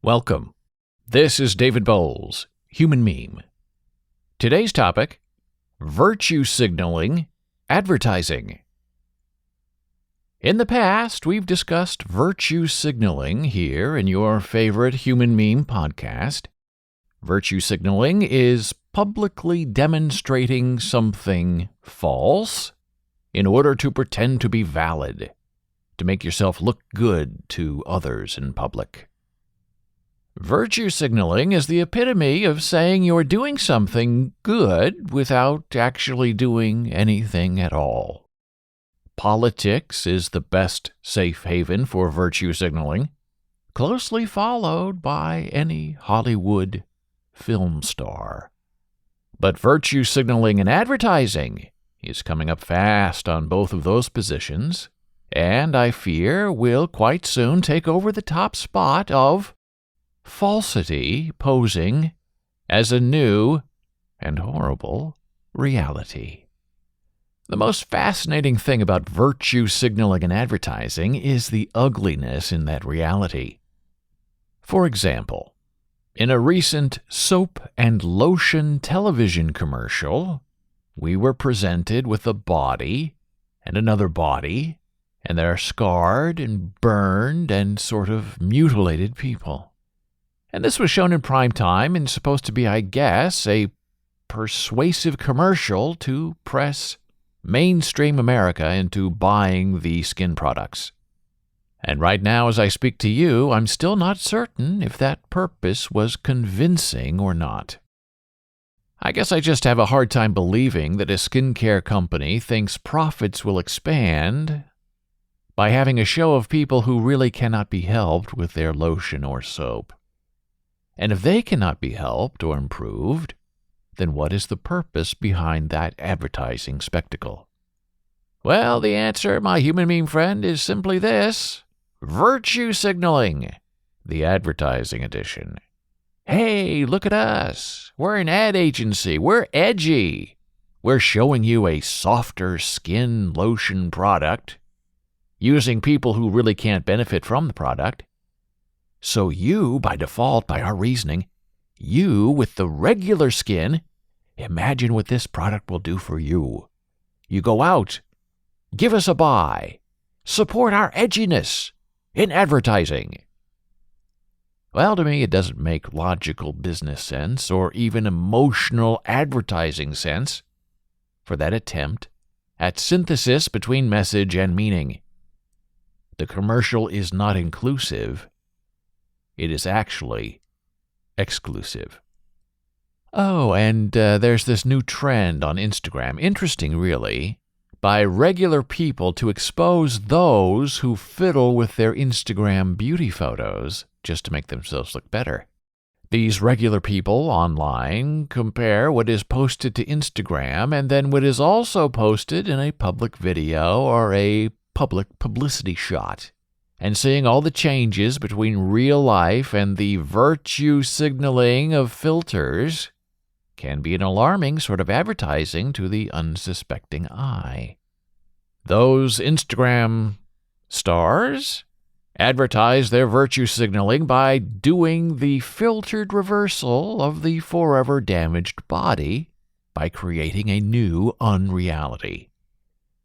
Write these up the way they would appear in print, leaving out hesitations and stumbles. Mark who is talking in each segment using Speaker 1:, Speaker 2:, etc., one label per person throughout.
Speaker 1: Welcome. This is David Bowles, Human Meme. Today's topic, virtue signaling advertising. In the past, we've discussed virtue signaling here in your favorite Human Meme podcast. Virtue signaling is publicly demonstrating something false in order to pretend to be valid, to make yourself look good to others in public. Virtue signaling is the epitome of saying you're doing something good without actually doing anything at all. Politics is the best safe haven for virtue signaling, closely followed by any Hollywood film star. But virtue signaling in advertising is coming up fast on both of those positions, and I fear will quite soon take over the top spot of falsity posing as a new and horrible reality. The most fascinating thing about virtue signaling in advertising is the ugliness in that reality. For example, in a recent soap and lotion television commercial, we were presented with a body and another body, and they're scarred and burned and sort of mutilated people. And this was shown in prime time and supposed to be, I guess, a persuasive commercial to press mainstream America into buying the skin products. And right now, as I speak to you, I'm still not certain if that purpose was convincing or not. I guess I just have a hard time believing that a skincare company thinks profits will expand by having a show of people who really cannot be helped with their lotion or soap. And if they cannot be helped or improved, then what is the purpose behind that advertising spectacle? Well, the answer, my human meme friend, is simply this: virtue signaling, the advertising edition. Hey, look at us. We're an ad agency. We're edgy. We're showing you a softer skin lotion product using people who really can't benefit from the product. So you, by default, by our reasoning, you with the regular skin, imagine what this product will do for you. You go out, give us a buy, support our edginess in advertising. Well, to me, it doesn't make logical business sense or even emotional advertising sense for that attempt at synthesis between message and meaning. The commercial is not inclusive. It is actually exclusive. Oh, and there's this new trend on Instagram, interesting really, by regular people to expose those who fiddle with their Instagram beauty photos just to make themselves look better. These regular people online compare what is posted to Instagram and then what is also posted in a public video or a public publicity shot. And seeing all the changes between real life and the virtue signaling of filters can be an alarming sort of advertising to the unsuspecting eye. Those Instagram stars advertise their virtue signaling by doing the filtered reversal of the forever damaged body by creating a new unreality.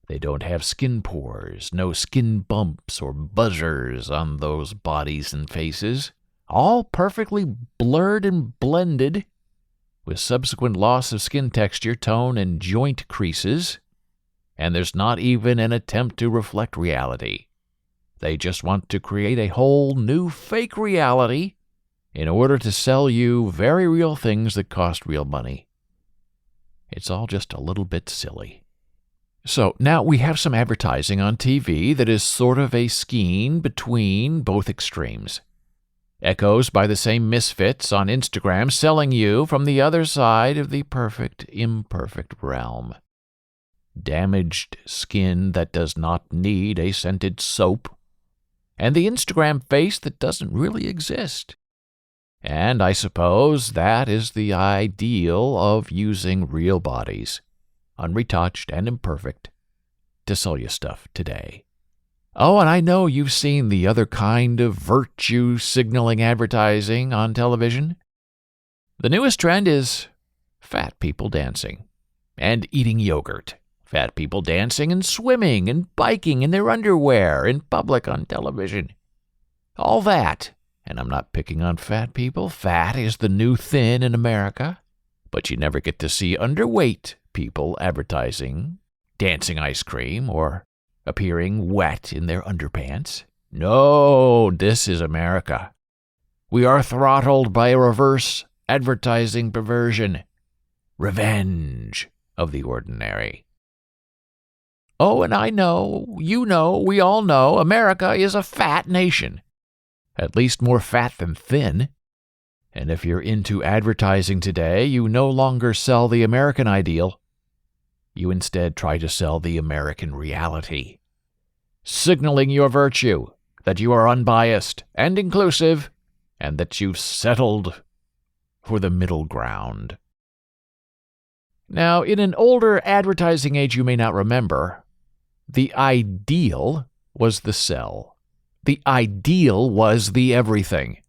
Speaker 1: They don't have skin pores, no skin bumps or buzzers on those bodies and faces, all perfectly blurred and blended, with subsequent loss of skin texture, tone, and joint creases, and there's not even an attempt to reflect reality. They just want to create a whole new fake reality in order to sell you very real things that cost real money. It's all just a little bit silly. So now we have some advertising on TV that is sort of a skein between both extremes. Echoes by the same misfits on Instagram selling you from the other side of the perfect, imperfect realm. Damaged skin that does not need a scented soap, and the Instagram face that doesn't really exist. And I suppose that is the ideal of using real bodies, unretouched and imperfect, to sell you stuff today. Oh, and I know you've seen the other kind of virtue-signaling advertising on television. The newest trend is fat people dancing and eating yogurt. Fat people dancing and swimming and biking in their underwear in public on television. All that, and I'm not picking on fat people. Fat is the new thin in America. But you never get to see underweight people advertising, dancing ice cream, or appearing wet in their underpants. No, this is America. We are throttled by a reverse advertising perversion. Revenge of the ordinary. Oh, and I know, you know, we all know, America is a fat nation. At least more fat than thin. And if you're into advertising today, you no longer sell the American ideal. You instead try to sell the American reality, signaling your virtue, that you are unbiased and inclusive, and that you've settled for the middle ground. Now, in an older advertising age you may not remember, the ideal was the sell. The ideal was the everything.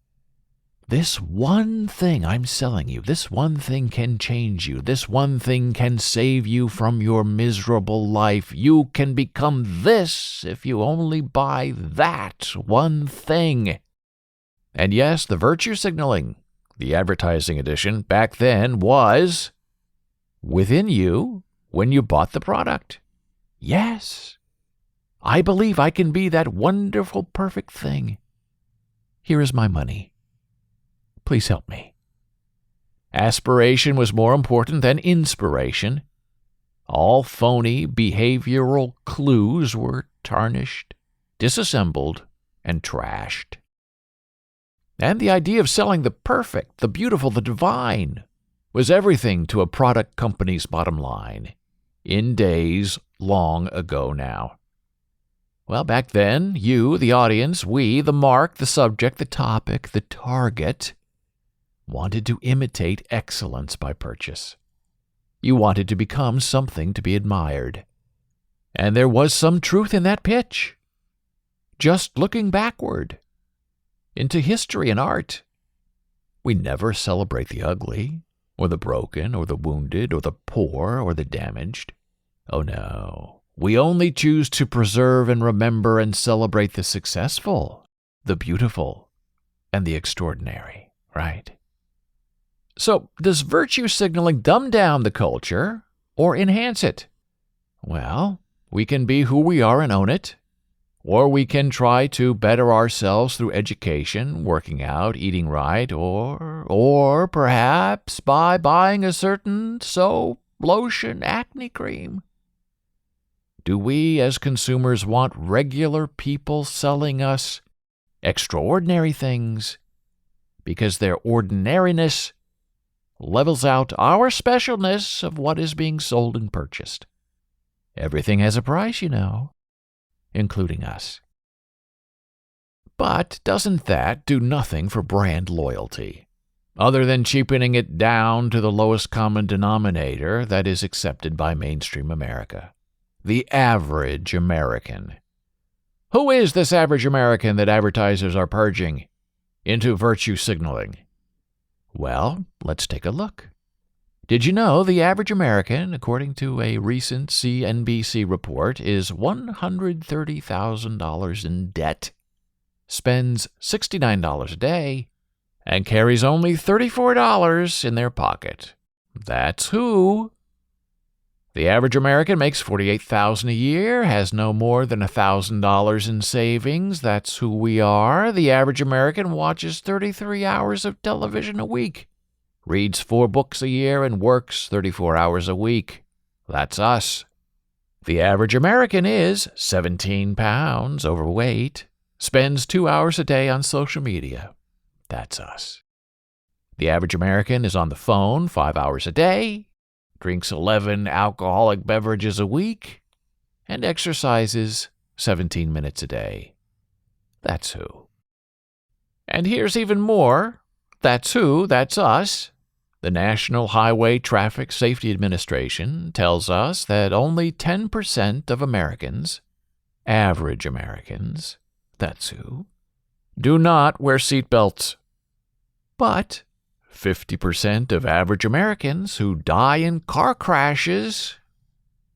Speaker 1: This one thing I'm selling you, this one thing can change you, this one thing can save you from your miserable life. You can become this if you only buy that one thing. And yes, the virtue signaling, the advertising edition back then was within you when you bought the product. Yes, I believe I can be that wonderful, perfect thing. Here is my money. Please help me. Aspiration was more important than inspiration. All phony behavioral clues were tarnished, disassembled, and trashed. And the idea of selling the perfect, the beautiful, the divine was everything to a product company's bottom line in days long ago now. Well, back then, you, the audience, we, the mark, the subject, the topic, the target, wanted to imitate excellence by purchase. You wanted to become something to be admired. And there was some truth in that pitch. Just looking backward into history and art, we never celebrate the ugly, or the broken, or the wounded, or the poor, or the damaged. Oh no, we only choose to preserve and remember and celebrate the successful, the beautiful, and the extraordinary, right? So, does virtue signaling dumb down the culture or enhance it? Well, we can be who we are and own it, or we can try to better ourselves through education, working out, eating right, or perhaps by buying a certain soap, lotion, acne cream. Do we as consumers want regular people selling us extraordinary things because their ordinariness levels out our specialness of what is being sold and purchased? Everything has a price, you know, including us. But doesn't that do nothing for brand loyalty, other than cheapening it down to the lowest common denominator that is accepted by mainstream America? The average American. Who is this average American that advertisers are purging into virtue signaling? Well, let's take a look. Did you know the average American, according to a recent CNBC report, is $130,000 in debt, spends $69 a day, and carries only $34 in their pocket? That's who. The average American makes $48,000 a year, has no more than $1,000 in savings. That's who we are. The average American watches 33 hours of television a week, reads 4 books a year, and works 34 hours a week. That's us. The average American is 17 pounds overweight, spends 2 hours a day on social media. That's us. The average American is on the phone 5 hours a day, drinks 11 alcoholic beverages a week, and exercises 17 minutes a day. That's who. And here's even more. That's who, that's us. The National Highway Traffic Safety Administration tells us that only 10% of Americans average Americans, that's who, do not wear seatbelts. But 50% of average Americans who die in car crashes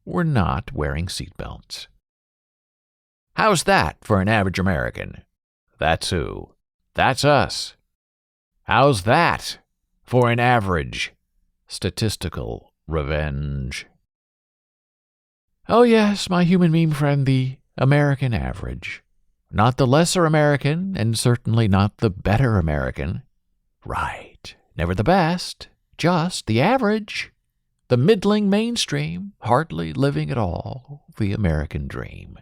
Speaker 1: were not wearing seatbelts. How's that for an average American? That's who. That's us. How's that for an average statistical revenge? Oh yes, my human meme friend, the American average. Not the lesser American, and certainly not the better American. Right. Never the best, just the average. The middling mainstream, hardly living at all the American dream.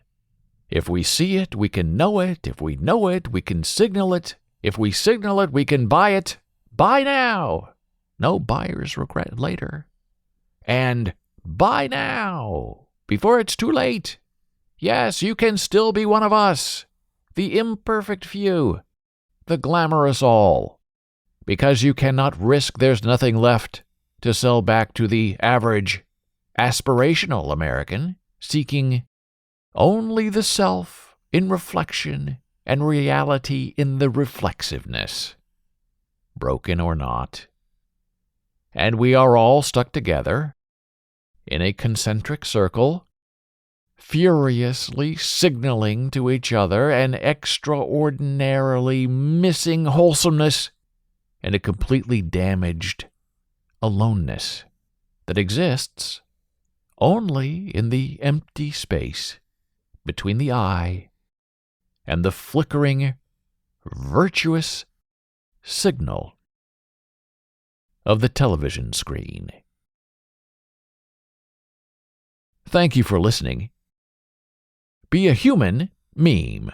Speaker 1: If we see it, we can know it. If we know it, we can signal it. If we signal it, we can buy it. Buy now. No buyer's regret later. And buy now, before it's too late. Yes, you can still be one of us, the imperfect few, the glamorous all, because you cannot risk there's nothing left to sell back to the average, aspirational American, seeking only the self in reflection and reality in the reflexiveness, broken or not. And we are all stuck together in a concentric circle, furiously signaling to each other an extraordinarily missing wholesomeness and a completely damaged aloneness that exists only in the empty space between the eye and the flickering, virtuous signal of the television screen. Thank you for listening. Be a human meme.